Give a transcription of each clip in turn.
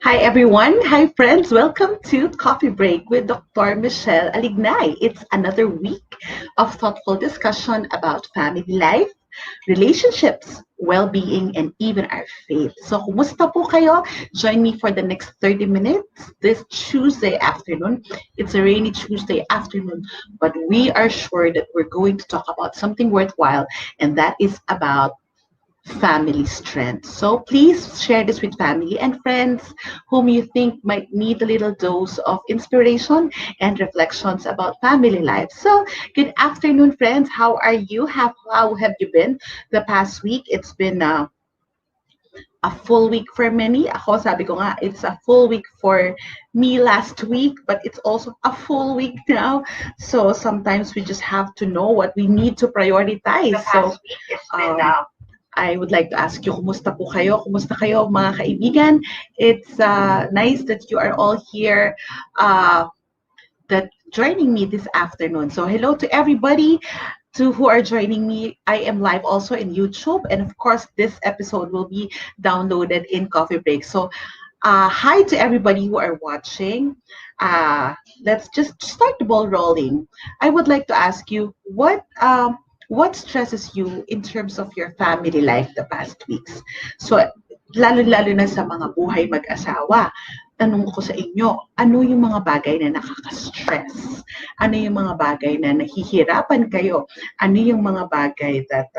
Hi everyone, hi friends, welcome to Coffee Break with Dr. Michele Alignay. It's another week of thoughtful discussion about family life, relationships, well-being, and even our faith. So, kumusta po kayo? Join me for the next 30 minutes this Tuesday afternoon. It's a rainy Tuesday afternoon, but we are sure that we're going to talk about something worthwhile, and that is about family strength. So please share this with family and friends whom you think might need a little dose of inspiration and reflections about family life. So good afternoon, friends. How are you? How have you been the past week? It's been a full week for many. Ako, sabi ko nga, it's a full week for me last week, but it's also a full week now. So sometimes we just have to know what we need to prioritize. So I would like to ask you, kumusta po kayo? Kumusta kayo, mga kaibigan? It's nice that you are all here that joining me this afternoon. So hello to everybody to who are joining me. I am live also in YouTube, and of course, this episode will be downloaded in Coffee Break. So hi to everybody who are watching. Uh, let's just start the ball rolling. I would like to ask you what stresses you in terms of your family life the past weeks. So lalo-lalo na sa mga buhay mag-asawa. Tanong ko sa inyo, ano yung mga bagay na nakaka-stress? Ano yung mga bagay na nahihirapan kayo? Ano yung mga bagay that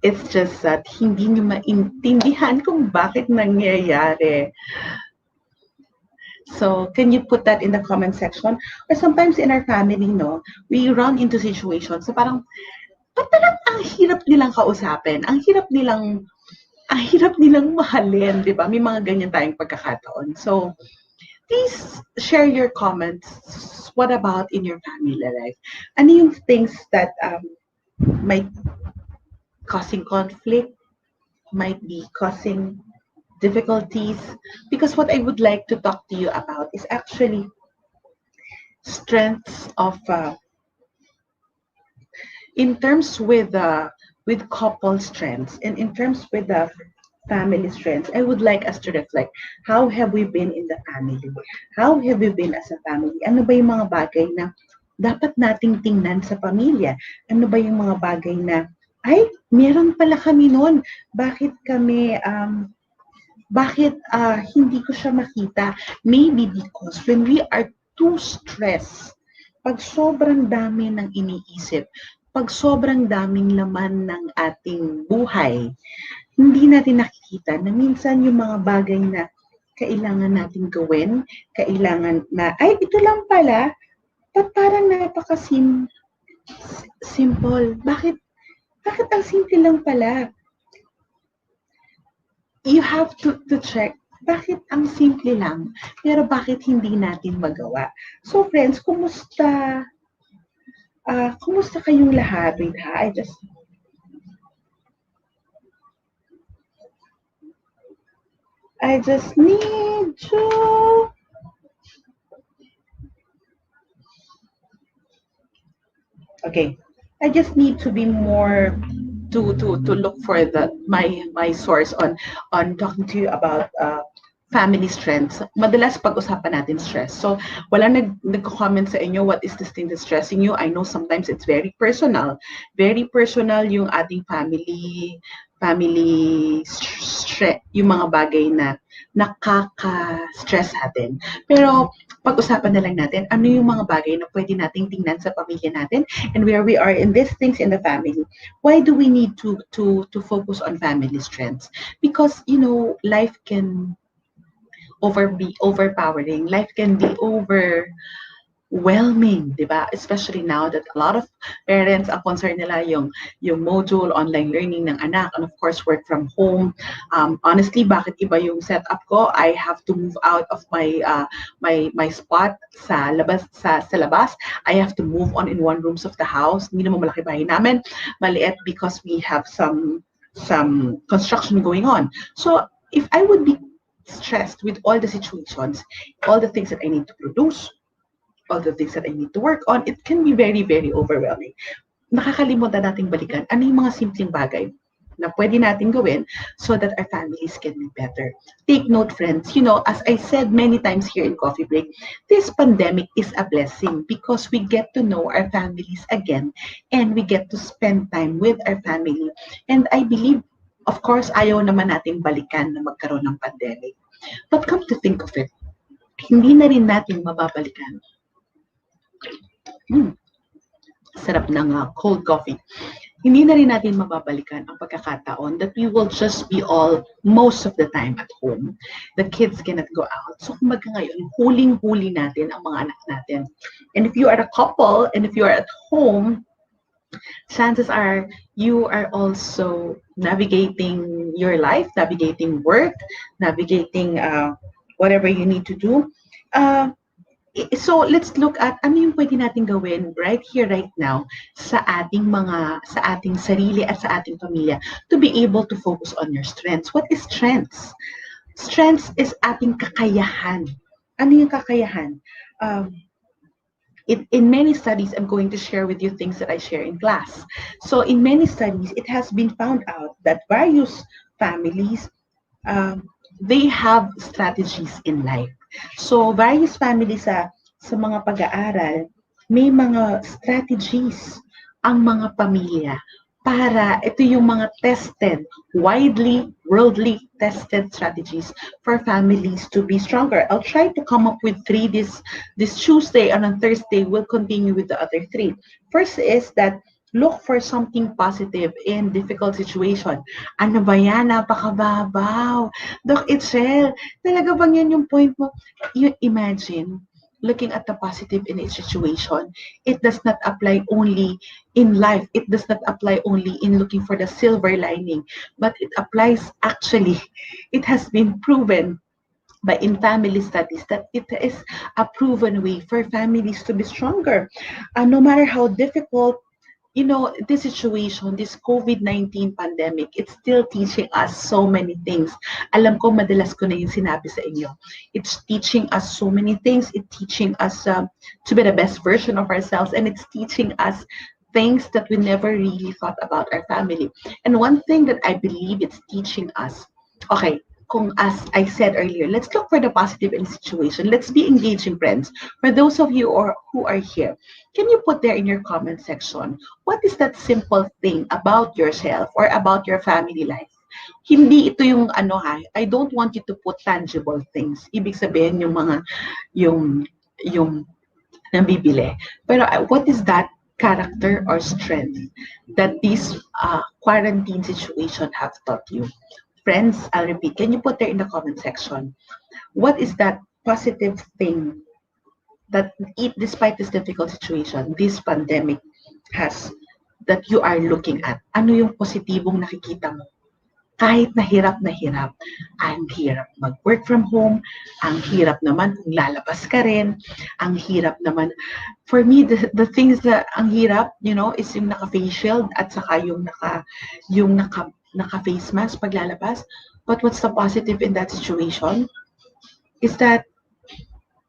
it's just that hindi nyo maintindihan kung bakit nangyayari. So, can you put that in the comment section? Or sometimes in our family, no, we run into situations so parang ang hirap nilang kausapin, ang hirap nilang mahalin, di ba? May mga ganyan tayong pagkakataon. So, please share your comments. What about in your family life? Ano yung things that might causing conflict, might be causing difficulties? Because what I would like to talk to you about is actually strengths of in terms with couple strengths and in terms with the family strengths. I would like us to reflect, how have we been in the family? How have we been as a family? Ano ba yung mga bagay na dapat nating tingnan sa pamilya? Ano ba yung mga bagay na ay, meron pala kami noon. Bakit hindi ko siya makita? Maybe because when we are too stressed, pag sobrang dami ng iniisip, pag sobrang daming laman ng ating buhay, hindi natin nakikita na minsan yung mga bagay na kailangan nating gawin, kailangan na, ay, ito lang pala, parang simple. Bakit ang simple lang pala? You have to check, bakit ang simple lang, pero bakit hindi natin magawa? So friends, kumusta kayong lahat? Wait ha, I just need you. Okay, I just need to be more to look for my source on talking to you about family strengths. Madalas pag-usapan natin stress. So, wala nagko-comment sa inyo, what is this thing that's stressing you? I know sometimes it's very personal. Very personal yung ating family stress, yung mga bagay na nakaka-stress natin. Pero, pag-usapan na lang natin, ano yung mga bagay na pwede nating tingnan sa pamilya natin and where we are in these things in the family. Why do we need to focus on family strengths? Because, life can be overpowering. Life can be overwhelming, di ba? Especially now that a lot of parents, ang concern nila yung module, online learning ng anak, and of course, work from home. Honestly, bakit iba yung setup ko? I have to move out of my spot sa labas. I have to move on in one rooms of the house. Hindi naman malaki bahay namin. Maliit because we have some construction going on. So, if I would be stressed with all the situations, all the things that I need to produce, all the things that I need to work on, it can be very, very overwhelming. Nakakalimutan nating balikan, ano yung mga simpleng bagay? na pwede natin gawin so that our families can be better. Take note, friends, as I said many times here in Coffee Break, this pandemic is a blessing because we get to know our families again and we get to spend time with our family. And I believe, of course, ayaw naman nating balikan na magkaroon ng pandemic. But come to think of it, hindi na rin natin mababalikan. Sarap ng cold coffee. Hindi na rin natin mababalikan ang pagkakataon that we will just be all most of the time at home. The kids cannot go out. So kumbaga ngayon, huling-huli natin ang mga anak natin. And if you are a couple and if you are at home, chances are you are also navigating your life, navigating work, navigating whatever you need to do. So let's look at ano yung pwede natin gawin right here, right now sa ating sarili at sa ating pamilya to be able to focus on your strengths. What is strengths? Strengths is ating kakayahan. Ano yung kakayahan? In many studies, I'm going to share with you things that I share in class. So in many studies, it has been found out that various families, they have strategies in life. So various families sa mga pag-aaral, may mga strategies ang mga pamilya para ito yung mga tested, widely, worldly tested strategies for families to be stronger. I'll try to come up with 3 this Tuesday, and on Thursday, we'll continue with the other 3. First is that look for something positive in difficult situation. Ano ba yan? Napakababaw. Doc Itchel, talaga bang yan yung point mo? You imagine, looking at the positive in each situation, it does not apply only in life. It does not apply only in looking for the silver lining, but it applies actually. It has been proven by in family studies that it is a proven way for families to be stronger. No matter how difficult this situation, this COVID-19 pandemic, it's still teaching us so many things. Alam ko, madalas ko na yung sinabi sa inyo. It's teaching us so many things. It's teaching us to be the best version of ourselves. And it's teaching us things that we never really thought about our family. And one thing that I believe it's teaching us, okay, as I said earlier, let's look for the positive in the situation. Let's be engaging, friends. For those of you who are here, can you put there in your comment section, what is that simple thing about yourself or about your family life? Hindi ito yung I don't want you to put tangible things. Ibig sabihin yung nabibili. Pero what is that character or strength that this quarantine situation have taught you? Friends, I'll repeat, can you put there in the comment section, what is that positive thing that despite this difficult situation, this pandemic has, that you are looking at? Ano yung positibong nakikita mo? Kahit na hirap, ang hirap mag-work from home, ang hirap naman kung lalabas ka rin, ang hirap naman. For me, the things that ang hirap, is yung naka-face shield at saka yung naka-face mask pag lalabas. But what's the positive in that situation is that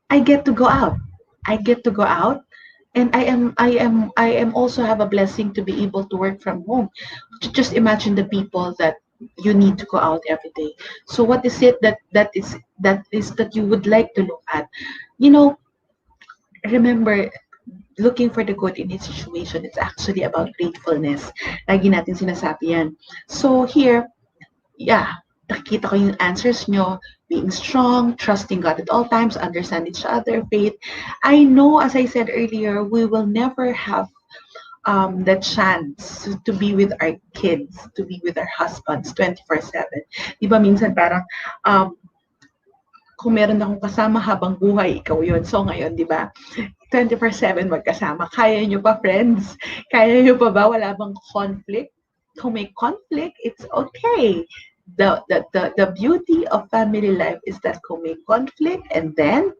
I get to go out. And I am also have a blessing to be able to work from home. Just imagine the people that you need to go out every day. So what is it that you would like to look at? Remember, looking for the good in each situation, it's actually about gratefulness. Lagi natin sinasabi yan. So here, nakikita ko yung answers nyo, being strong, trusting God at all times, understand each other, faith. I know, as I said earlier, we will never have the chance to be with our kids, to be with our husbands 24/7. Di ba minsan parang kung meron akong kasama habang buhay, ikaw yun. So ngayon, di ba, 24/7 magkasama. Kaya nyo pa, friends? Kaya nyo pa ba? Wala bang conflict? Kung may conflict, it's okay. The beauty of family life is that kung may conflict, and then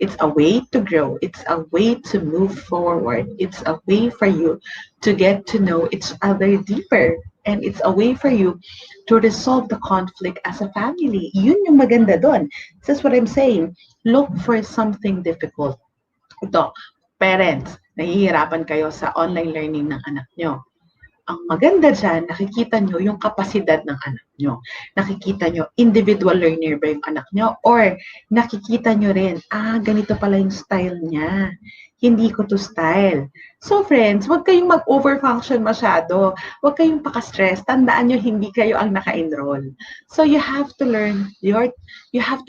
it's a way to grow. It's a way to move forward. It's a way for you to get to know each other deeper. And it's a way for you to resolve the conflict as a family. Yun yung maganda doon. That's what I'm saying. Look for something difficult. Ito, parents, nahihirapan kayo sa online learning ng anak nyo. ang maganda diyan, nakikita niyo yung kapasidad ng anak niyo. Nakikita niyo individual learner ba yung anak niyo or nakikita niyo rin, ganito pala yung style niya. Hindi ko to style. So friends, huwag kayong mag-overfunction masyado. Huwag kayong paka-stress. Tandaan niyo hindi kayo ang naka-enroll. So you have to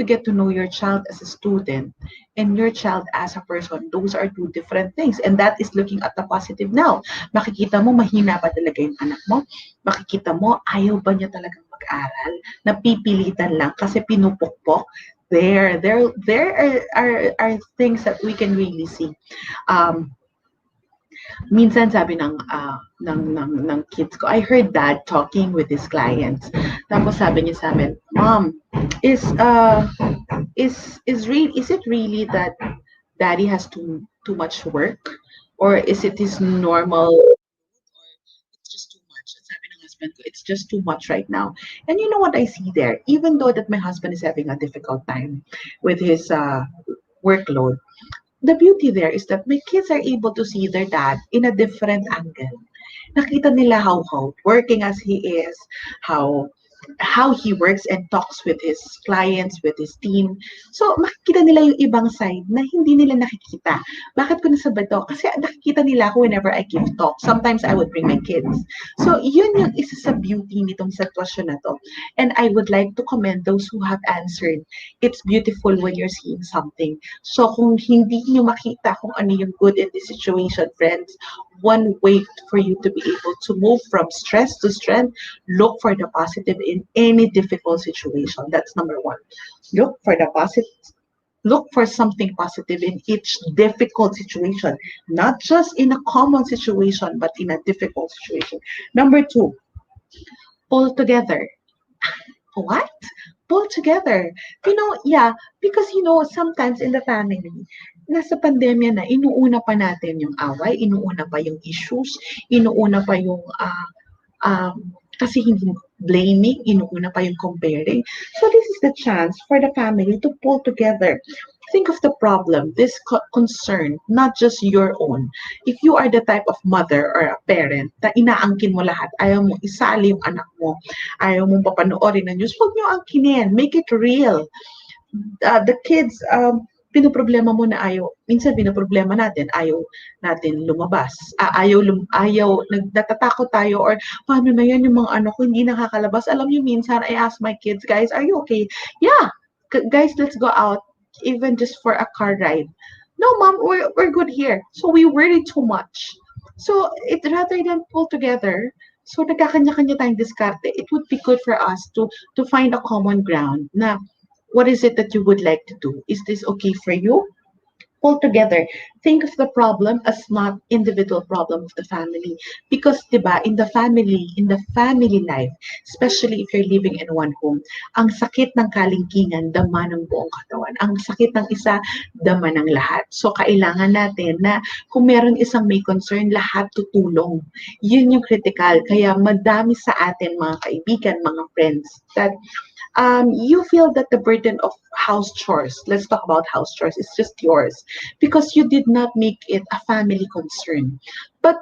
get to know your child as a student and your child as a person. Those are two different things. And that is looking at the positive now. Makikita mo mahina ba talaga yung anak mo? Makikita mo ayaw ba niya talagang mag-aral? Napipilitan lang kasi pinupukpok. There are things that we can really see. Um, Minsan sabi ng kids ko, I heard dad talking with his clients. Tapos sabi niya sa amin, Mom, is is it really that daddy has too much work, or is it his normal, it's just too much? Sabi ng husband ko, it's just too much right now. And you know what I see there? Even though that my husband is having a difficult time with his workload, the beauty there is that my kids are able to see their dad in a different angle. Nakita nila how working as he is, how how he works and talks with his clients, with his team. So, makikita nila yung ibang side na hindi nila nakikita. Bakit ko nasabi to? Kasi nakikita nila ako whenever I give talk. Sometimes I would bring my kids. So, yun yung isa sa beauty nitong sitwasyon na to. And I would like to commend those who have answered. It's beautiful when you're seeing something. So, kung hindi nyo makita kung ano yung good in this situation, friends, one way for you to be able to move from stress to strength, look for the positive in any difficult situation. That's number one. Look for the positive. Look for something positive in each difficult situation, not just in a common situation, but in a difficult situation. Number two, pull together. What? Pull together. Yeah, because sometimes in the family, nasa pandemya na, inuuna pa natin yung away, inuuna pa yung issues, inuuna pa yung kasi hindi blaming, inuuna pa yung comparing. So this is the chance for the family to pull together. Think of the problem, this concern, not just your own. If you are the type of mother or a parent na inaangkin mo lahat, ayaw mo isali yung anak mo, ayaw mong papanoorin ng news, huwag niyo angkinin, make it real. The kids, pinoproblema mo na minsan pinoproblema natin, ayaw natin lumabas. Natatakot tayo or paano na yan yung mga ano ko, hindi nakakalabas. Alam niyo, minsan I ask my kids, guys, are you okay? Yeah, guys, let's go out, even just for a car ride. No, mom, we're good here. So we worry too much. So rather than pull together, so nagkakanya-kanya tayong diskarte, it would be good for us to find a common ground na what is it that you would like to do? Is this okay for you? Pull together. Think of the problem as not individual problem of the family. Because, diba, in the family life, especially if you're living in one home, ang sakit ng kalingkingan, dama ng buong katawan. Ang sakit ng isa, dama ng lahat. So, kailangan natin na kung meron isang may concern, lahat tutulong. Yun yung critical. Kaya madami sa atin, mga kaibigan, mga friends, that you feel that the burden of house chores, let's talk about house chores, is just yours because you did not make it a family concern. But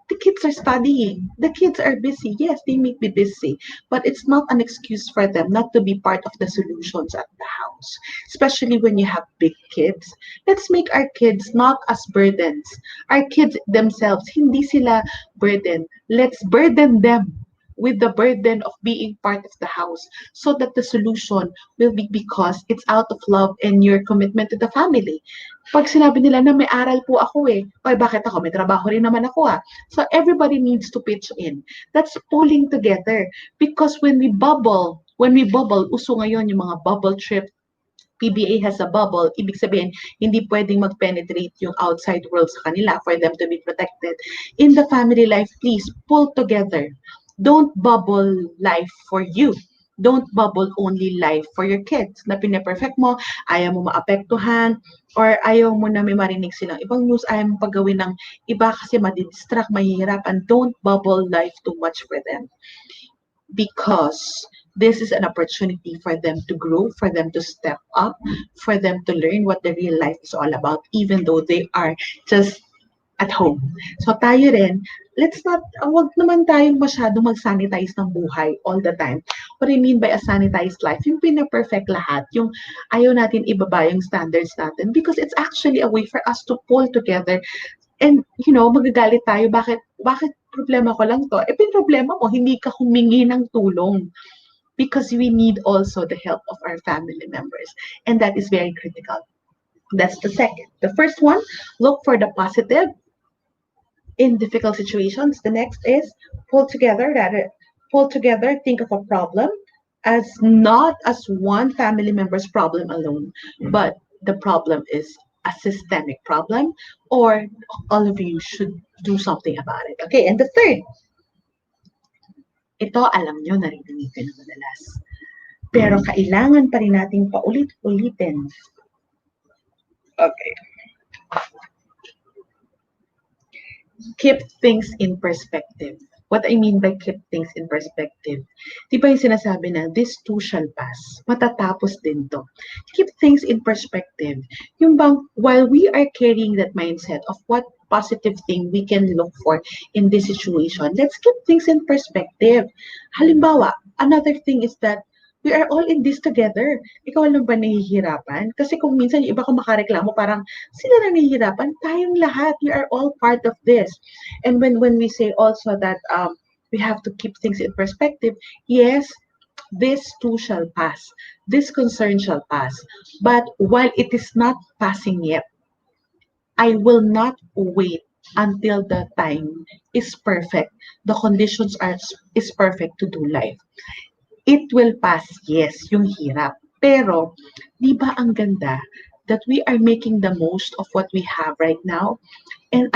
the kids are studying. The kids are busy. Yes, they may be busy, but it's not an excuse for them not to be part of the solutions at the house, especially when you have big kids. Let's make our kids not as burdens. Our kids themselves, hindi sila burden. Let's burden them with the burden of being part of the house so that the solution will be because it's out of love and your commitment to the family. Pag sinabi nila na may aral po ako oy bakit ako? May trabaho rin naman ako So everybody needs to pitch in. That's pulling together because when we bubble, uso ngayon yung mga bubble trip, PBA has a bubble, ibig sabihin, hindi pwedeng mag-penetrate yung outside world sa kanila for them to be protected. In the family life, please, pull together. Don't bubble life for you. Don't bubble only life for your kids na pinaperfect mo, ayaw mo maapektuhan, or ayaw mo na may marinig silang ibang news, ayaw mo pagawin ng iba kasi madidistract, mahihirapan. Don't bubble life too much for them. Because this is an opportunity for them to grow, for them to step up, for them to learn what the real life is all about, even though they are just at home. So tayo rin, let's not, wag naman tayong masyado mag-sanitize ng buhay all the time. What I mean by a sanitized life, yung pina-perfect lahat, yung ayaw natin ibaba yung standards natin because it's actually a way for us to pull together. And, magagalit tayo, bakit problema ko lang to? Problema mo, hindi ka humingi ng tulong because we need also the help of our family members. And that is very critical. That's the second. The first one, look for the positive in difficult situations. The next is pull together, think of a problem as not as one family member's problem alone, but the problem is a systemic problem, or all of you should do something about it. Okay, and the third, ito alam nyo, naririnig ko na madalas. Pero kailangan pa rin nating paulit-ulitin. Okay. Keep things in perspective. What I mean by keep things in perspective, di ba yung sinasabi na this too shall pass, matatapos din to. Keep things in perspective. Yung bang, while we are carrying that mindset of what positive thing we can look for in this situation, let's keep things in perspective. Halimbawa, another thing is that we are all in this together. Ikaw lang ba nahihirapan? Kasi kung minsan yung iba kung makareklamo, parang sila na nahihirapan, tayong lahat, we are all part of this. And when we say also that we have to keep things in perspective, yes, this too shall pass. This concern shall pass. But while it is not passing yet, I will not wait until the time is perfect. The conditions is perfect to do life. It will pass, yes, yung hirap. Pero, di ba ang ganda that we are making the most of what we have right now? And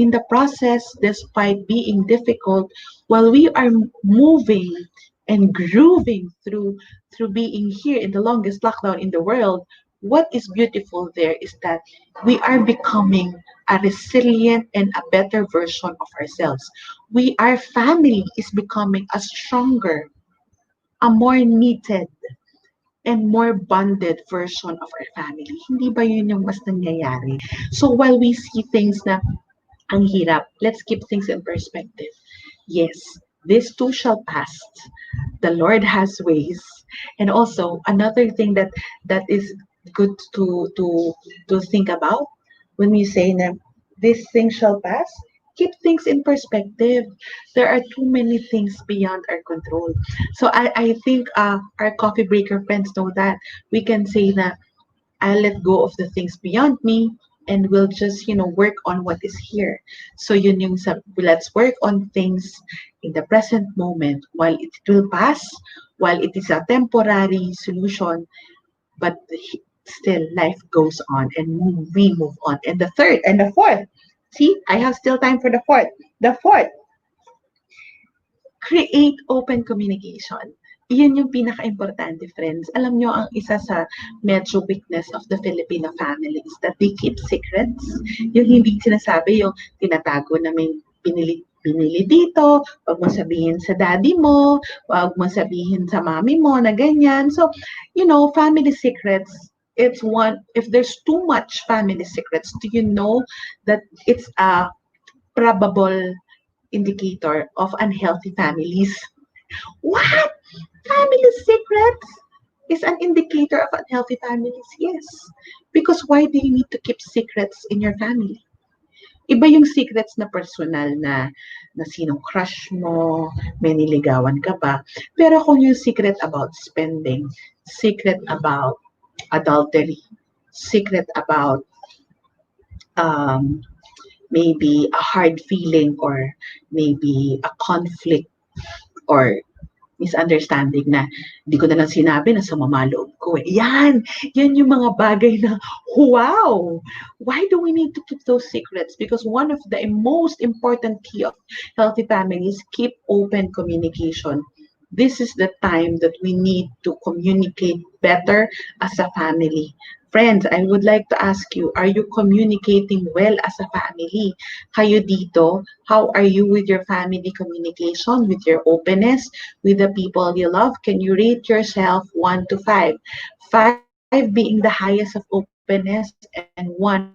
in the process, despite being difficult, while we are moving and grooving through being here in the longest lockdown in the world, what is beautiful there is that we are becoming a resilient and a better version of ourselves. Our family is becoming a stronger, a more knitted, and more bonded version of our family. Hindi ba yun yung mas nangyayari? So while we see things na ang hirap, let's keep things in perspective. Yes, this too shall pass. The Lord has ways. And also another thing that is good to think about when we say na this thing shall pass, keep things in perspective. There are too many things beyond our control. So I think our coffee breaker friends know that we can say that I'll let go of the things beyond me and we'll just, work on what is here. So yun yung let's work on things in the present moment while it will pass, while it is a temporary solution, but still life goes on and we move on. And the third and the fourth, see, I have still time for the fourth. The fourth, create open communication. Iyon yung pinaka-importante, friends. Alam nyo, ang isa sa medyo weakness of the Filipino family is that they keep secrets. Yung hindi sinasabi, yung tinatago namin pinili dito, wag mo sabihin sa daddy mo, wag mo sabihin sa mami mo na ganyan. So, family secrets, it's one, if there's too much family secrets, do you know that it's a probable indicator of unhealthy families? What? Family secrets is an indicator of unhealthy families? Yes. Because why do you need to keep secrets in your family? Iba yung secrets na personal na sinong crush mo, may niligawan ka ba. Pero kung yung secret about spending, secret about adultery, secret about maybe a hard feeling or maybe a conflict or misunderstanding na hindi ko na lang sinabi na sumama loob ko eh. Yan yung mga bagay na, wow! Why do we need to keep those secrets? Because one of the most important key of healthy families, keep open communication. This is the time that we need to communicate better as a family. Friends, I would like to ask you, are you communicating well as a family? Kayo dito, how are you with your family communication, with your openness, with the people you love? Can you rate yourself 1 to 5? 5 being the highest of openness and 1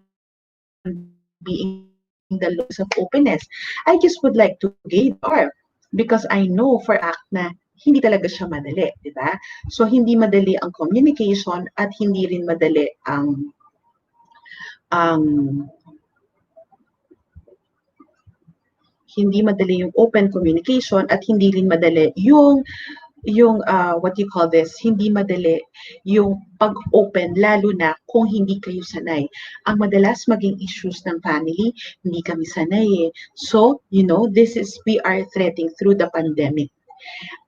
being the lowest of openness. the laws of openness. I just would like to gauge because I know for act na hindi talaga siya madali, di ba? So, hindi madali ang communication at hindi rin madali ang hindi madali yung open communication at hindi rin madali yung what you call this, hindi madali yung pag-open lalo na kung hindi kayo sanay. Ang madalas maging issues ng family, hindi kami sanay eh. So, this is we are threading through the pandemic.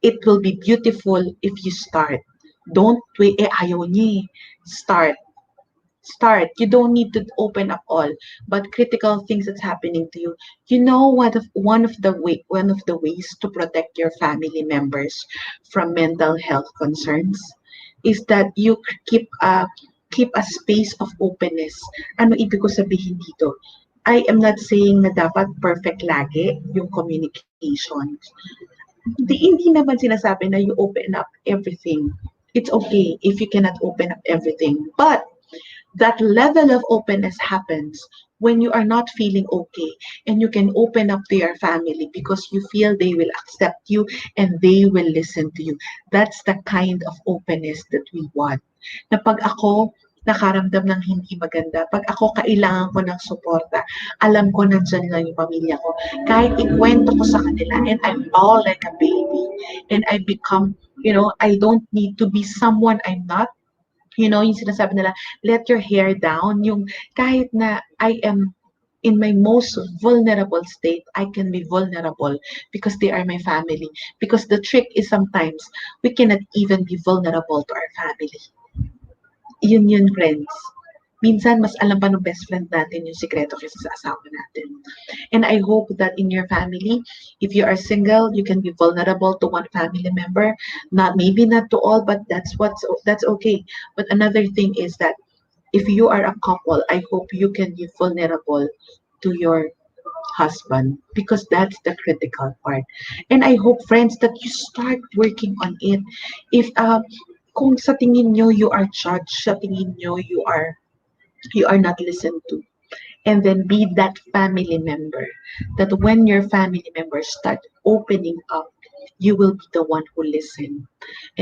It will be beautiful if you start. Don't wait, ayaw niya eh. Start. You don't need to open up all, but critical things that's happening to you. One of the ways to protect your family members from mental health concerns is that you keep a space of openness. Ano ibig ko sabihin dito? I am not saying na dapat perfect lagi yung communication. Hindi naman sinasabi na you open up everything. It's okay if you cannot open up everything, but that level of openness happens when you are not feeling okay and you can open up to your family because you feel they will accept you and they will listen to you. That's the kind of openness that we want. Na pag ako nakaramdam ng hindi maganda, pag ako kailangan ko ng suporta, alam ko nandyan lang yung pamilya ko. Kahit ikwento ko sa kanila and I'm all like a baby and I become, I don't need to be someone I'm not. Yung sinasabi nila, let your hair down. Yung kahit na I am in my most vulnerable state, I can be vulnerable because they are my family. Because the trick is sometimes we cannot even be vulnerable to our family. Yun, friends. Minsan, mas alam pa ng best friend natin yung sikreto kaysa sa asawa natin. And I hope that in your family, if you are single, you can be vulnerable to one family member. Maybe not to all, but that's okay. But another thing is that if you are a couple, I hope you can be vulnerable to your husband because that's the critical part. And I hope, friends, that you start working on it. If kung sa tingin nyo you are judged, sa tingin nyo you are not listened to. And then be that family member that when your family members start opening up, you will be the one who listen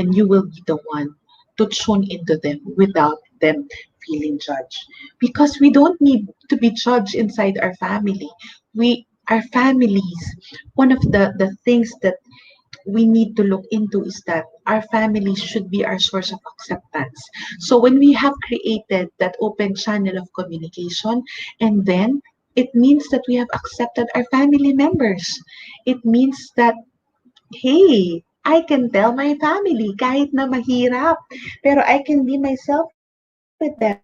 and you will be the one to tune into them without them feeling judged. Because we don't need to be judged inside our family. Our families, one of the things that we need to look into is that our family should be our source of acceptance. So when we have created that open channel of communication, and then it means that we have accepted our family members. It means that, hey, I can tell my family kahit na mahirap, pero I can be myself with them.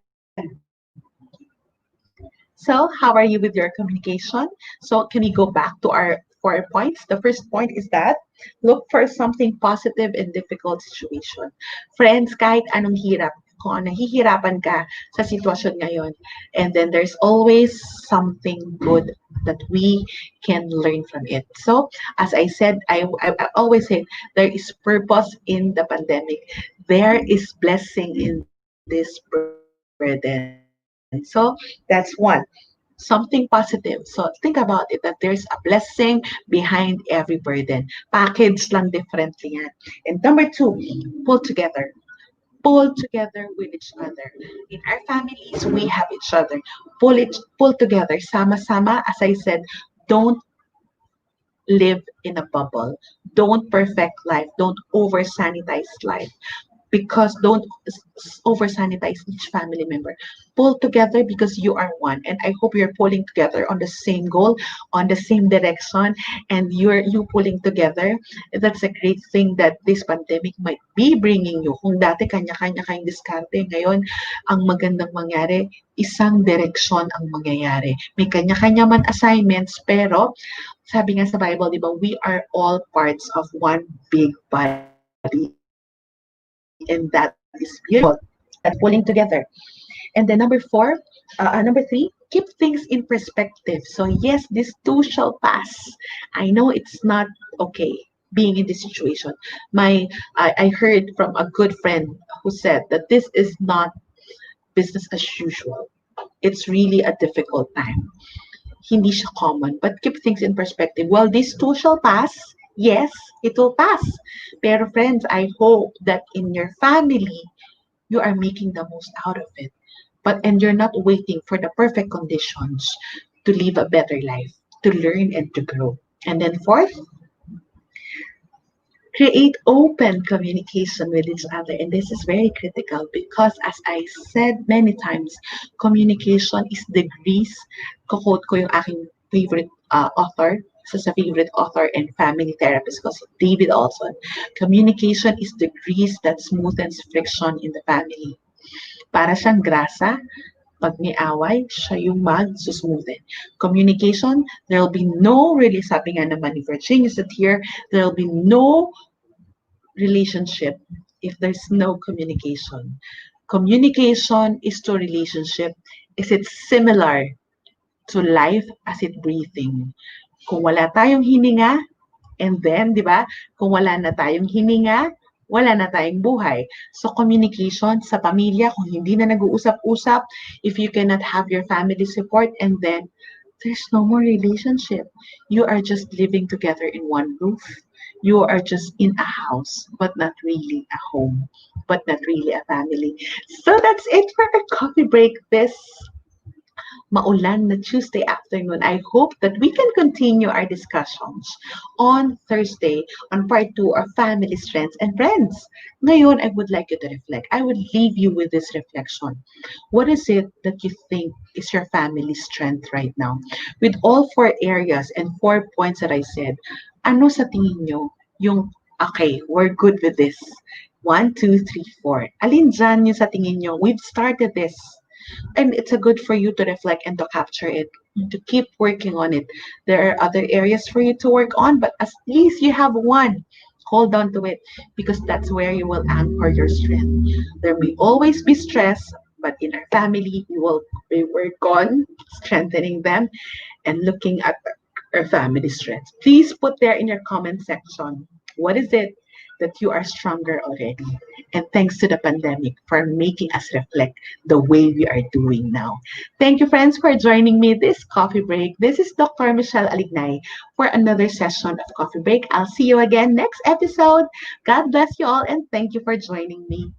So, how are you with your communication? So, can we go back to our 4 points? The first point is that look for something positive in difficult situation. Friends, kahit anong hirap, kung nahihirapan ka sa sitwasyon ngayon, and then there's always something good that we can learn from it. So, as I said, I always say there is purpose in the pandemic. There is blessing in this burden. So, that's one. Something positive. So think about it that there's a blessing behind every burden. Package lang differently yan. And number two, pull together. Pull together with each other. In our families, we have each other. Pull together. Sama-sama, as I said, don't live in a bubble. Don't perfect life. Don't over sanitize life because don't over sanitize each family member. Pull together because you are one, and I hope you're pulling together on the same goal, on the same direction, and you pulling together. That's a great thing that this pandemic might be bringing you. Kung dati kanya-kanya kayong diskarte, ngayon ang magandang mangyari, isang direksyon ang mangyayari. May kanya-kanya man assignments, pero sabi nga sa Bible, di ba, we are all parts of one big body, and that is beautiful. That pulling together. And then number three, keep things in perspective. So yes, this too shall pass. I know it's not okay being in this situation. I heard from a good friend who said that this is not business as usual. It's really a difficult time. hindi siya common. But keep things in perspective. Well, this too shall pass. Yes, it will pass. Pero friends, I hope that in your family, you are making the most out of it. And you're not waiting for the perfect conditions to live a better life, to learn and to grow. And then fourth, create open communication with each other. And this is very critical because, as I said many times, communication is the grease. Quote ko yung aking favorite author, isa sa favorite author and family therapist ko, si David Olson. Communication is the grease that smoothens friction in the family. Para siyang grasa, pag may away, siya yung mag-susmoothen. Communication, there will be no, really, sabi nga naman ni Virginia said here, there will be no relationship if there's no communication. Communication is to relationship. Is it similar to life as it breathing? Kung wala tayong hininga, and then, di ba, kung wala na tayong hininga, wala na tayong buhay. So communication sa pamilya, kung hindi na nag-uusap-usap, if you cannot have your family support, and then there's no more relationship. You are just living together in one roof. You are just in a house, but not really a home, but not really a family. So that's it for our coffee break this maulan na Tuesday afternoon. I hope that we can continue our discussions on Thursday on part 2 of family strengths and friends. Ngayon, I would like you to reflect. I would leave you with this reflection. What is it that you think is your family strength right now? With all four areas and 4 points that I said, ano sa tingin nyo yung, okay, we're good with this. 1, 2, 3, 4. Alin dyan yung sa tingin nyo? We've started this. And it's a good for you to reflect and to capture it, to keep working on it. There are other areas for you to work on, but at least you have one. Hold on to it because that's where you will anchor your strength. There may always be stress, but in our family, we work on strengthening them and looking at our family strengths. Please put there in your comment section, what is it that you are stronger already? And thanks to the pandemic for making us reflect the way we are doing now. Thank you, friends, for joining me this coffee break. This is Dr. Michele Alignay for another session of Coffee Break. I'll see you again next episode. God bless you all, and thank you for joining me.